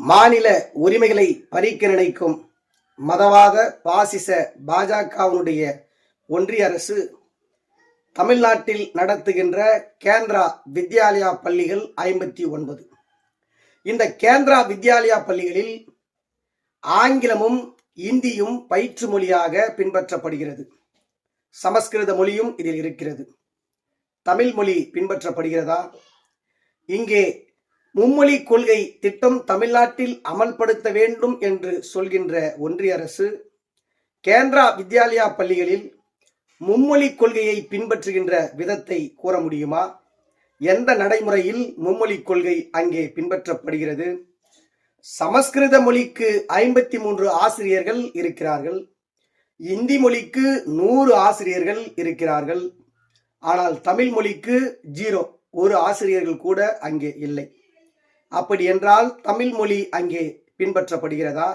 மாநில உரிமைகளை பறிக்க நினைக்கும் மதவாத பாசிச பாஜகவினுடைய ஒன்றிய அரசு தமிழ்நாட்டில் நடத்துகின்ற கேந்திரா வித்யாலயா பள்ளிகள் 59. இந்த கேந்திரா வித்யாலயா பள்ளிகளில் ஆங்கிலமும் இந்தியும் பயிற்று மொழியாக பின்பற்றப்படுகிறது. சமஸ்கிருத மொழியும் இதில் இருக்கிறது. தமிழ் மொழி பின்பற்றப்படுகிறதா? இங்கே மும்மொழி கொள்கை திட்டம் தமிழ்நாட்டில் அமல்படுத்த வேண்டும் என்று சொல்கின்ற ஒன்றிய அரசு கேந்திரா வித்யாலயா பள்ளிகளில் மும்மொழி கொள்கையை பின்பற்றுகின்ற விதத்தை கூற முடியுமா? எந்த நடைமுறையில் மும்மொழி கொள்கை அங்கே பின்பற்றப்படுகிறது? சமஸ்கிருத மொழிக்கு 53 ஆசிரியர்கள் இருக்கிறார்கள். இந்தி மொழிக்கு 100 ஆசிரியர்கள் இருக்கிறார்கள். ஆனால் தமிழ் மொழிக்கு 0, ஒரு ஆசிரியர்கள் கூட அங்கே இல்லை. அப்படி என்றால் தமிழ் மொழி அங்கே பின்பற்றப்படுகிறதா?